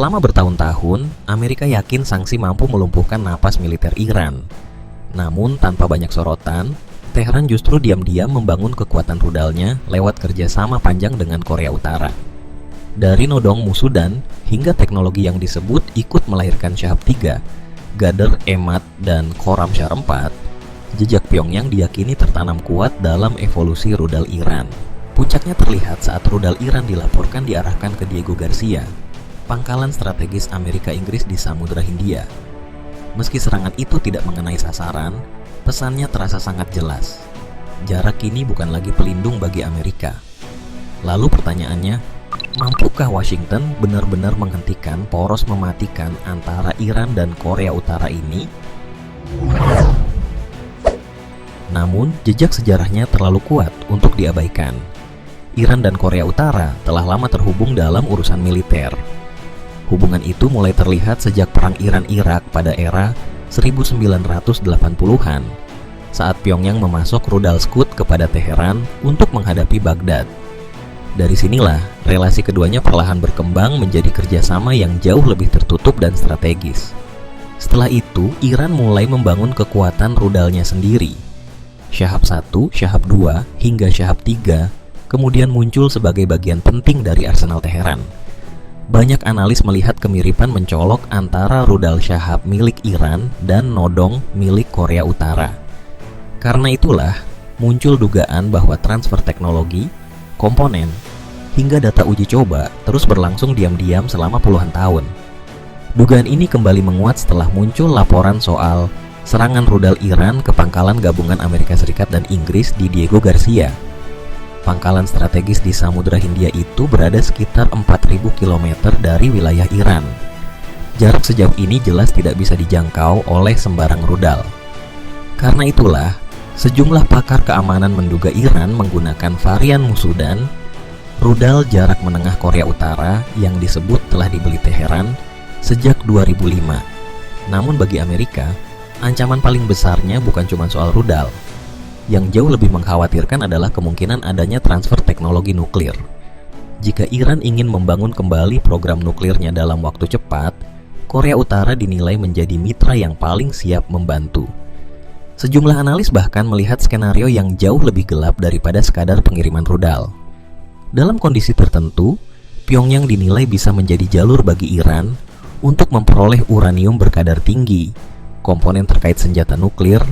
Selama bertahun-tahun, Amerika yakin sanksi mampu melumpuhkan napas militer Iran. Namun tanpa banyak sorotan, Teheran justru diam-diam membangun kekuatan rudalnya lewat kerjasama panjang dengan Korea Utara. Dari nodong Musudan hingga teknologi yang disebut ikut melahirkan Shahab 3, Gadr, Emad, dan Khorramshahr 4, jejak Pyongyang diyakini tertanam kuat dalam evolusi rudal Iran. Puncaknya terlihat saat rudal Iran dilaporkan diarahkan ke Diego Garcia, pangkalan strategis Amerika Inggris di Samudra Hindia. Meski serangan itu tidak mengenai sasaran, pesannya terasa sangat jelas. Jarak kini bukan lagi pelindung bagi Amerika. Lalu pertanyaannya, mampukah Washington benar-benar menghentikan poros mematikan antara Iran dan Korea Utara ini? Namun, jejak sejarahnya terlalu kuat untuk diabaikan. Iran dan Korea Utara telah lama terhubung dalam urusan militer. Hubungan itu mulai terlihat sejak Perang Iran-Irak pada era 1980-an, saat Pyongyang memasok rudal Scud kepada Teheran untuk menghadapi Baghdad. Dari sinilah, relasi keduanya perlahan berkembang menjadi kerjasama yang jauh lebih tertutup dan strategis. Setelah itu, Iran mulai membangun kekuatan rudalnya sendiri. Shahab 1, Shahab 2, hingga Shahab 3 kemudian muncul sebagai bagian penting dari arsenal Teheran. Banyak analis melihat kemiripan mencolok antara rudal Shahab milik Iran dan nodong milik Korea Utara. Karena itulah, muncul dugaan bahwa transfer teknologi, komponen, hingga data uji coba terus berlangsung diam-diam selama puluhan tahun. Dugaan ini kembali menguat setelah muncul laporan soal serangan rudal Iran ke pangkalan gabungan Amerika Serikat dan Inggris di Diego Garcia. Pangkalan strategis di Samudra Hindia itu berada sekitar 4.000 km dari wilayah Iran. Jarak sejauh ini jelas tidak bisa dijangkau oleh sembarang rudal. Karena itulah, sejumlah pakar keamanan menduga Iran menggunakan varian Musudan, rudal jarak menengah Korea Utara yang disebut telah dibeli Teheran sejak 2005. Namun bagi Amerika, ancaman paling besarnya bukan cuma soal rudal. Yang jauh lebih mengkhawatirkan adalah kemungkinan adanya transfer teknologi nuklir. Jika Iran ingin membangun kembali program nuklirnya dalam waktu cepat, Korea Utara dinilai menjadi mitra yang paling siap membantu. Sejumlah analis bahkan melihat skenario yang jauh lebih gelap daripada sekadar pengiriman rudal. Dalam kondisi tertentu, Pyongyang dinilai bisa menjadi jalur bagi Iran untuk memperoleh uranium berkadar tinggi, komponen terkait senjata nuklir,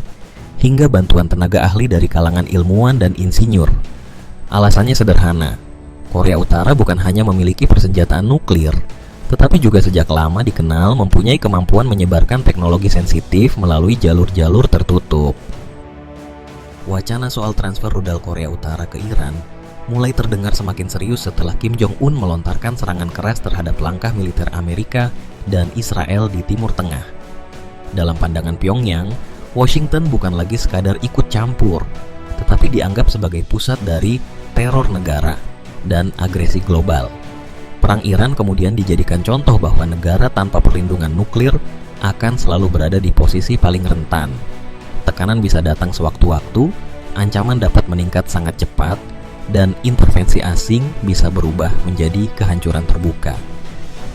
hingga bantuan tenaga ahli dari kalangan ilmuwan dan insinyur. Alasannya sederhana, Korea Utara bukan hanya memiliki persenjataan nuklir, tetapi juga sejak lama dikenal mempunyai kemampuan menyebarkan teknologi sensitif melalui jalur-jalur tertutup. Wacana soal transfer rudal Korea Utara ke Iran mulai terdengar semakin serius setelah Kim Jong-un melontarkan serangan keras terhadap langkah militer Amerika dan Israel di Timur Tengah. Dalam pandangan Pyongyang, Washington bukan lagi sekadar ikut campur, tetapi dianggap sebagai pusat dari teror negara dan agresi global. Perang Iran kemudian dijadikan contoh bahwa negara tanpa perlindungan nuklir akan selalu berada di posisi paling rentan. Tekanan bisa datang sewaktu-waktu, ancaman dapat meningkat sangat cepat, dan intervensi asing bisa berubah menjadi kehancuran terbuka.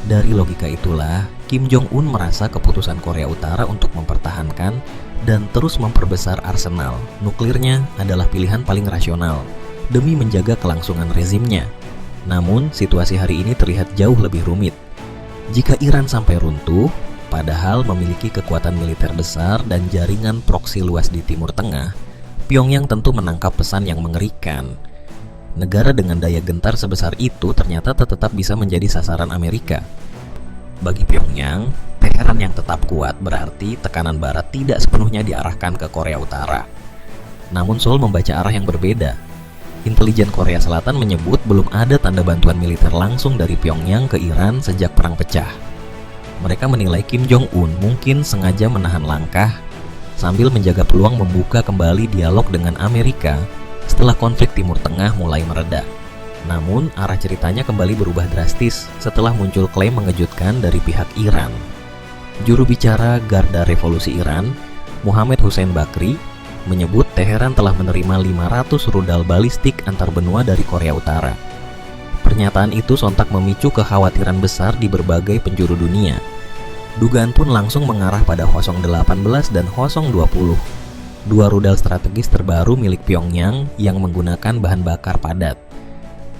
Dari logika itulah, Kim Jong-un merasa keputusan Korea Utara untuk mempertahankan dan terus memperbesar arsenal nuklirnya adalah pilihan paling rasional demi menjaga kelangsungan rezimnya. Namun, situasi hari ini terlihat jauh lebih rumit. Jika Iran sampai runtuh, padahal memiliki kekuatan militer besar dan jaringan proksi luas di Timur Tengah, Pyongyang tentu menangkap pesan yang mengerikan. Negara dengan daya gentar sebesar itu ternyata tetap bisa menjadi sasaran Amerika. Bagi Pyongyang, Teheran yang tetap kuat berarti tekanan Barat tidak sepenuhnya diarahkan ke Korea Utara. Namun Seoul membaca arah yang berbeda. Intelijen Korea Selatan menyebut belum ada tanda bantuan militer langsung dari Pyongyang ke Iran sejak perang pecah. Mereka menilai Kim Jong-un mungkin sengaja menahan langkah sambil menjaga peluang membuka kembali dialog dengan Amerika setelah konflik Timur Tengah mulai mereda. Namun, arah ceritanya kembali berubah drastis setelah muncul klaim mengejutkan dari pihak Iran. Juru bicara Garda Revolusi Iran, Muhammad Hussein Bakri, menyebut Teheran telah menerima 500 rudal balistik antar benua dari Korea Utara. Pernyataan itu sontak memicu kekhawatiran besar di berbagai penjuru dunia. Dugaan pun langsung mengarah pada Hwasong 18 dan Hwasong 20, dua rudal strategis terbaru milik Pyongyang yang menggunakan bahan bakar padat.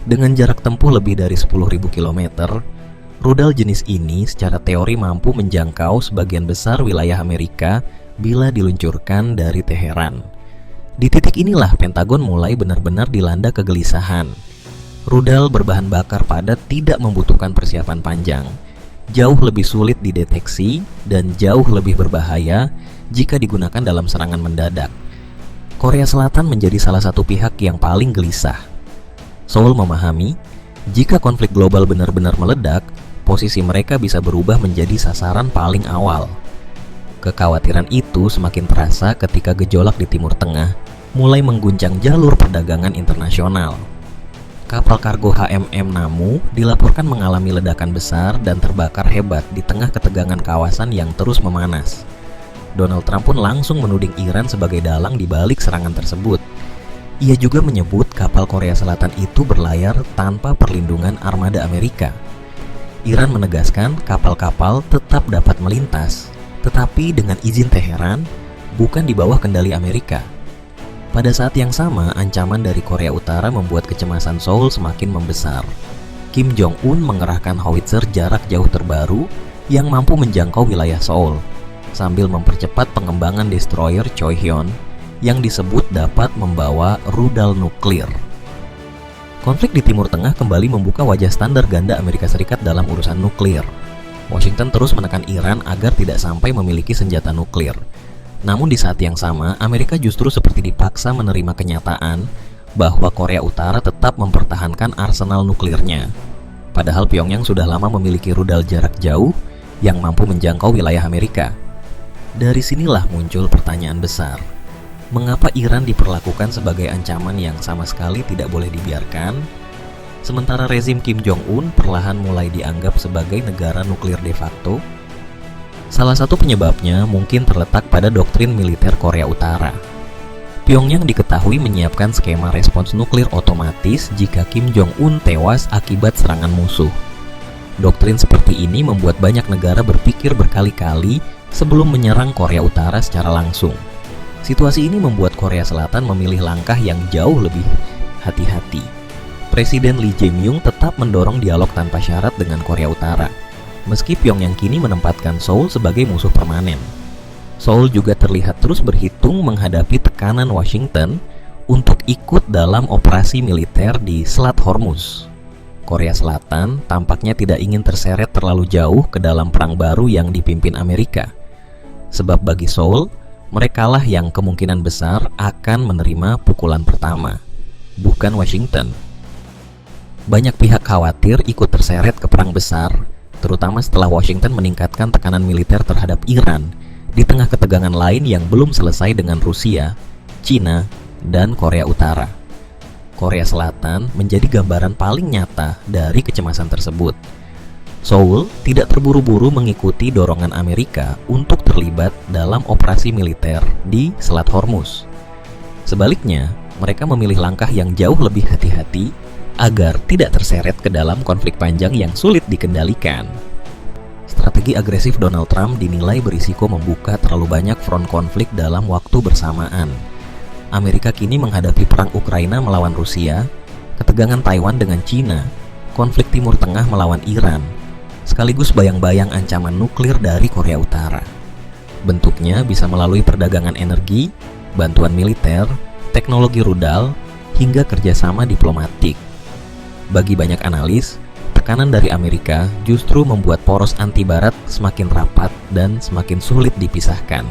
Dengan jarak tempuh lebih dari 10.000 km, rudal jenis ini secara teori mampu menjangkau sebagian besar wilayah Amerika bila diluncurkan dari Teheran. Di titik inilah Pentagon mulai benar-benar dilanda kegelisahan. Rudal berbahan bakar padat tidak membutuhkan persiapan panjang, jauh lebih sulit dideteksi, dan jauh lebih berbahaya jika digunakan dalam serangan mendadak. Korea Selatan menjadi salah satu pihak yang paling gelisah. Seoul memahami, jika konflik global benar-benar meledak, posisi mereka bisa berubah menjadi sasaran paling awal. Kekhawatiran itu semakin terasa ketika gejolak di Timur Tengah mulai mengguncang jalur perdagangan internasional. Kapal kargo HMM Namu dilaporkan mengalami ledakan besar dan terbakar hebat di tengah ketegangan kawasan yang terus memanas. Donald Trump pun langsung menuding Iran sebagai dalang di balik serangan tersebut. Ia juga menyebut kapal Korea Selatan itu berlayar tanpa perlindungan armada Amerika. Iran menegaskan kapal-kapal tetap dapat melintas, tetapi dengan izin Teheran, bukan di bawah kendali Amerika. Pada saat yang sama, ancaman dari Korea Utara membuat kecemasan Seoul semakin membesar. Kim Jong-un mengerahkan howitzer jarak jauh terbaru yang mampu menjangkau wilayah Seoul, sambil mempercepat pengembangan destroyer Choihyun yang disebut dapat membawa rudal nuklir. Konflik di Timur Tengah kembali membuka wajah standar ganda Amerika Serikat dalam urusan nuklir. Washington terus menekan Iran agar tidak sampai memiliki senjata nuklir. Namun di saat yang sama, Amerika justru seperti dipaksa menerima kenyataan bahwa Korea Utara tetap mempertahankan arsenal nuklirnya. Padahal Pyongyang sudah lama memiliki rudal jarak jauh yang mampu menjangkau wilayah Amerika. Dari sinilah muncul pertanyaan besar. Mengapa Iran diperlakukan sebagai ancaman yang sama sekali tidak boleh dibiarkan, sementara rezim Kim Jong-un perlahan mulai dianggap sebagai negara nuklir de facto? Salah satu penyebabnya mungkin terletak pada doktrin militer Korea Utara. Pyongyang diketahui menyiapkan skema respons nuklir otomatis jika Kim Jong-un tewas akibat serangan musuh. Doktrin seperti ini membuat banyak negara berpikir berkali-kali sebelum menyerang Korea Utara secara langsung. Situasi ini membuat Korea Selatan memilih langkah yang jauh lebih hati-hati. Presiden Lee Jae-myung tetap mendorong dialog tanpa syarat dengan Korea Utara, meski Pyongyang kini menempatkan Seoul sebagai musuh permanen. Seoul juga terlihat terus berhitung menghadapi tekanan Washington untuk ikut dalam operasi militer di Selat Hormuz. Korea Selatan tampaknya tidak ingin terseret terlalu jauh ke dalam perang baru yang dipimpin Amerika. Sebab bagi Seoul, merekalah yang kemungkinan besar akan menerima pukulan pertama, bukan Washington. Banyak pihak khawatir ikut terseret ke perang besar, terutama setelah Washington meningkatkan tekanan militer terhadap Iran di tengah ketegangan lain yang belum selesai dengan Rusia, Cina, dan Korea Utara. Korea Selatan menjadi gambaran paling nyata dari kecemasan tersebut. Seoul tidak terburu-buru mengikuti dorongan Amerika untuk terlibat dalam operasi militer di Selat Hormuz. Sebaliknya, mereka memilih langkah yang jauh lebih hati-hati agar tidak terseret ke dalam konflik panjang yang sulit dikendalikan. Strategi agresif Donald Trump dinilai berisiko membuka terlalu banyak front konflik dalam waktu bersamaan. Amerika kini menghadapi perang Ukraina melawan Rusia, ketegangan Taiwan dengan Cina, konflik Timur Tengah melawan Iran, sekaligus bayang-bayang ancaman nuklir dari Korea Utara. Bentuknya bisa melalui perdagangan energi, bantuan militer, teknologi rudal, hingga kerjasama diplomatik. Bagi banyak analis, tekanan dari Amerika justru membuat poros anti-Barat semakin rapat dan semakin sulit dipisahkan.